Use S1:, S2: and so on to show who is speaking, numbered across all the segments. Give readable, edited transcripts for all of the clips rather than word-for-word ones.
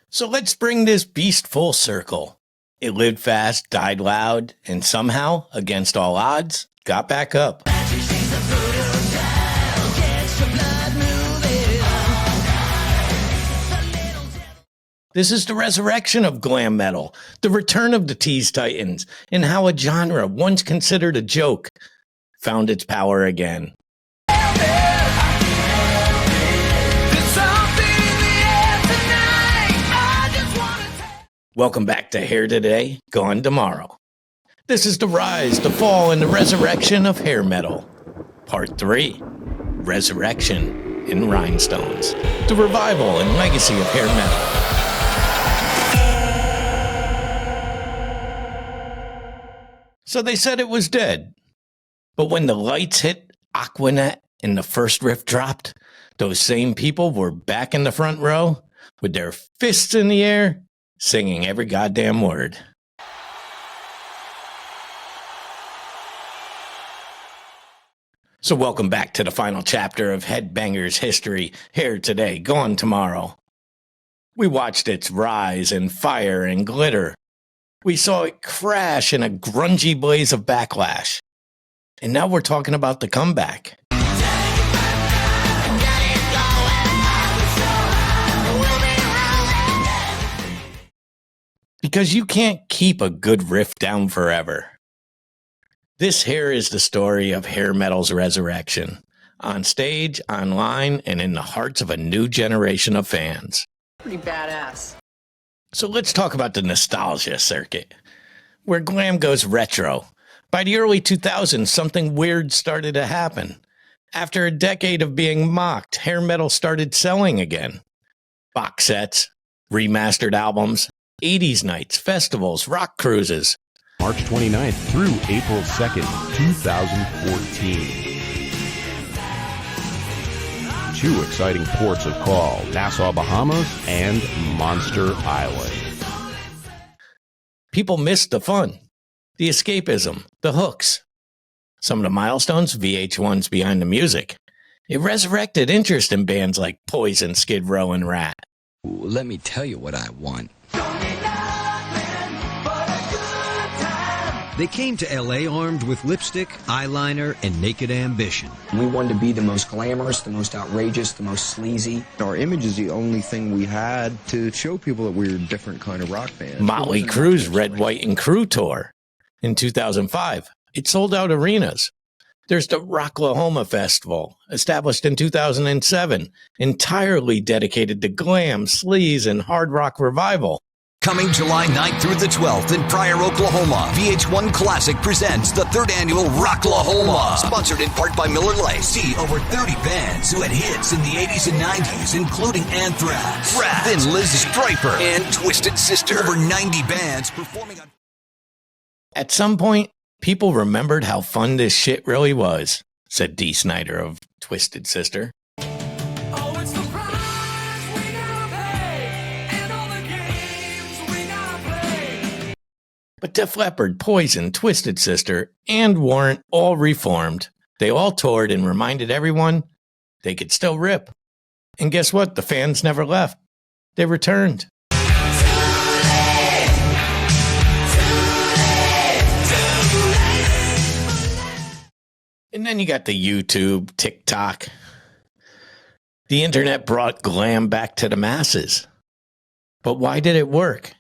S1: So let's bring this beast full circle. It lived fast, died loud, and somehow, against all odds, got back up. This is the resurrection of glam metal, the return of the Teased Titans, and how a genre once considered a joke found its power again. Welcome back to Hair Today, Gone Tomorrow. This is the rise, the fall, and the resurrection of hair metal. Part 3, Resurrection in Rhinestones, the revival and legacy of hair metal. So they said it was dead. But when the lights hit Aquanet and the first riff dropped, those same people were back in the front row with their fists in the air, singing every goddamn word. So welcome back to the final chapter of Headbangers History, Hair Today, Gone Tomorrow. We watched its rise in fire and glitter. We saw it crash in a grungy blaze of backlash. And now we're talking about the comeback. Because you can't keep a good riff down forever. This here is the story of hair metal's resurrection. On stage, online, and in the hearts of a new generation of fans.
S2: Pretty badass.
S1: So let's talk about the nostalgia circuit, where glam goes retro. By the early 2000s, something weird started to happen. After a decade of being mocked, hair metal started selling again. Box sets, remastered albums, 80s nights, festivals, rock cruises.
S3: March 29th through April 2nd, 2014. 2 exciting ports of call, Nassau, Bahamas, and Monster Island.
S1: People missed the fun, the escapism, the hooks. Some of the milestones, VH1's Behind the Music. It resurrected interest in bands like Poison, Skid Row, and Rat.
S4: Let me tell you what I want. They came to LA armed with lipstick, eyeliner, and naked ambition.
S5: We wanted to be the most glamorous, the most outrageous, the most sleazy.
S6: Our image is the only thing we had to show people that we were a different kind of rock band.
S1: Motley Crue's Red, White, and Crew tour in 2005. It sold out arenas. There's the Rocklahoma Festival, established in 2007, entirely dedicated to glam, sleaze, and hard rock revival.
S7: Coming July 9th through the 12th in Pryor, Oklahoma, VH1 Classic presents the 3rd annual Rocklahoma. Sponsored in part by Miller Lite. See over 30 bands who had hits in the 80s and 90s, including Anthrax, Rat, Thin Liz Striper, and Twisted Sister. Over 90 bands performing on...
S1: At some point, people remembered how fun this shit really was, said Dee Snider of Twisted Sister. But Def Leppard, Poison, Twisted Sister, and Warrant all reformed. They all toured and reminded everyone they could still rip. And guess what? The fans never left. They returned. And then you got the YouTube, TikTok. The internet brought glam back to the masses. But why did it work?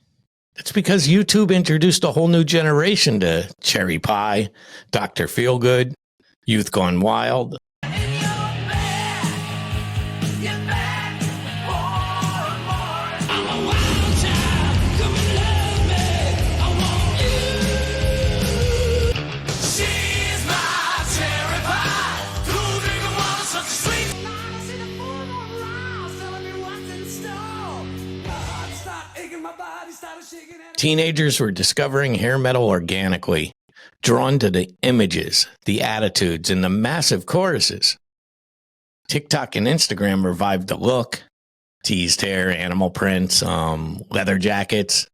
S1: It's because YouTube introduced a whole new generation to Cherry Pie, Dr. Feelgood, Youth Gone Wild. Teenagers were discovering hair metal organically, drawn to the images, the attitudes, and the massive choruses. TikTok and Instagram revived the look, teased hair, animal prints, leather jackets.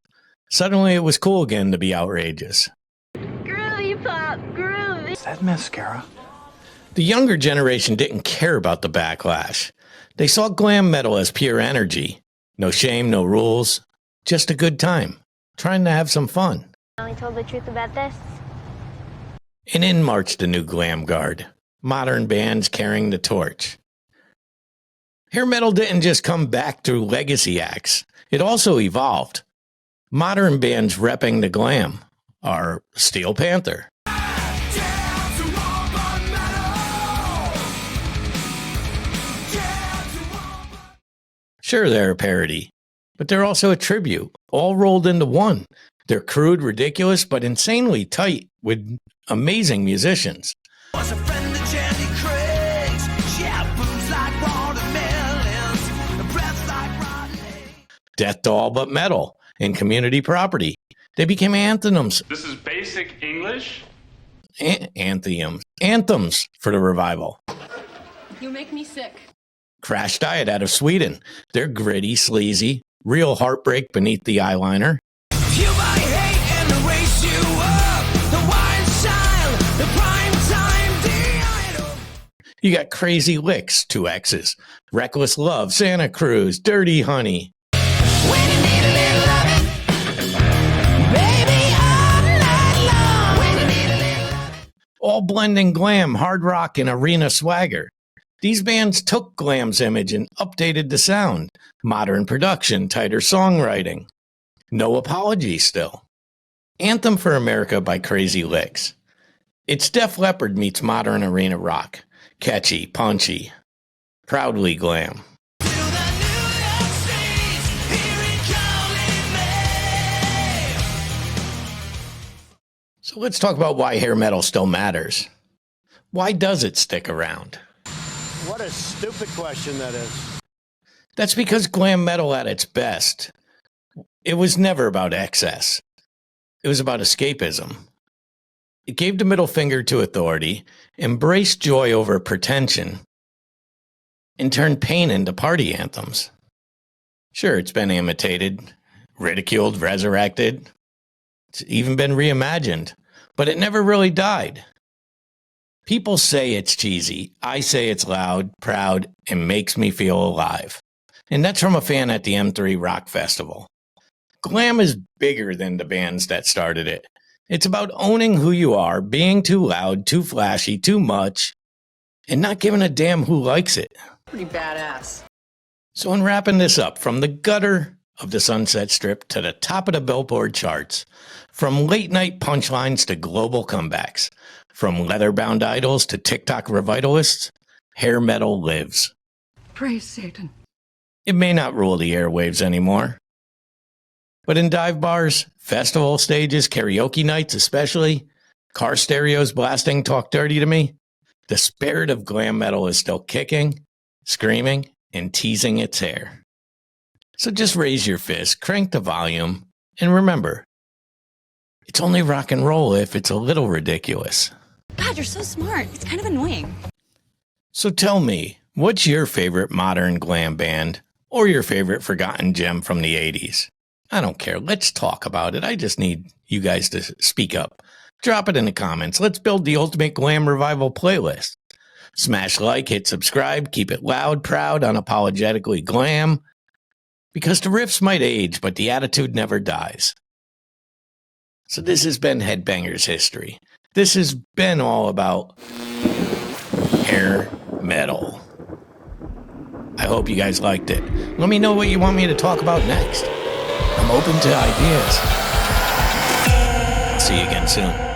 S1: Suddenly it was cool again to be outrageous.
S8: Groovy pop, groovy.
S9: Is that mascara?
S1: The younger generation didn't care about the backlash. They saw glam metal as pure energy. No shame, no rules. Just a good time. Trying to have some fun.
S8: Only told the truth about this.
S1: And in marched the new glam guard. Modern bands carrying the torch. Hair metal didn't just come back through legacy acts. It also evolved. Modern bands repping the glam are Steel Panther. Sure, they're a parody, but they're also a tribute, all rolled into one. They're crude, ridiculous, but insanely tight with amazing musicians. Death to all but metal and community property. They became anthems.
S2: This is basic English.
S1: Anthems for the revival.
S9: You make me sick.
S1: Crash Diet out of Sweden. They're gritty, sleazy, real heartbreak beneath the eyeliner.
S10: You might hate and erase you up. The wine style, the prime time, the idol.
S1: You got Crazy Licks, 2 X's. Reckless Love, Santa Cruz, Dirty Honey.
S10: When you need a little loving, baby, all night long. When you need a little loving.
S1: All blending glam, hard rock, and arena swagger. These bands took glam's image and updated the sound. Modern production, tighter songwriting. No apology still. Anthem for America by Crazy Licks. It's Def Leppard meets modern arena rock. Catchy, punchy, proudly glam. So let's talk about why hair metal still matters. Why does it stick around?
S11: What a stupid question that is.
S1: That's because glam metal at its best, it was never about excess. It was about escapism. It gave the middle finger to authority, embraced joy over pretension, and turned pain into party anthems. Sure, it's been imitated, ridiculed, resurrected. It's even been reimagined, but it never really died. People say it's cheesy. I say it's loud, proud, and makes me feel alive. And that's from a fan at the M3 Rock Festival. Glam is bigger than the bands that started it. It's about owning who you are, being too loud, too flashy, too much, and not giving a damn who likes it.
S9: Pretty badass.
S1: So in wrapping this up, from the gutter of the Sunset Strip to the top of the Billboard charts, from late night punchlines to global comebacks, from leather-bound idols to TikTok revitalists, hair metal lives.
S9: Praise Satan.
S1: It may not rule the airwaves anymore, but in dive bars, festival stages, karaoke nights especially, car stereos blasting Talk Dirty to Me, the spirit of glam metal is still kicking, screaming, and teasing its hair. So just raise your fist, crank the volume, and remember, it's only rock and roll if it's a little ridiculous.
S12: God, you're so smart. It's kind of annoying.
S1: So tell me, what's your favorite modern glam band or your favorite forgotten gem from the 80s? I don't care. Let's talk about it. I just need you guys to speak up. Drop it in the comments. Let's build the ultimate glam revival playlist. Smash like, hit subscribe, keep it loud, proud, unapologetically glam. Because the riffs might age, but the attitude never dies. So this has been Headbangers History. This has been all about hair metal. I hope you guys liked it. Let me know what you want me to talk about next. I'm open to ideas. See you again soon.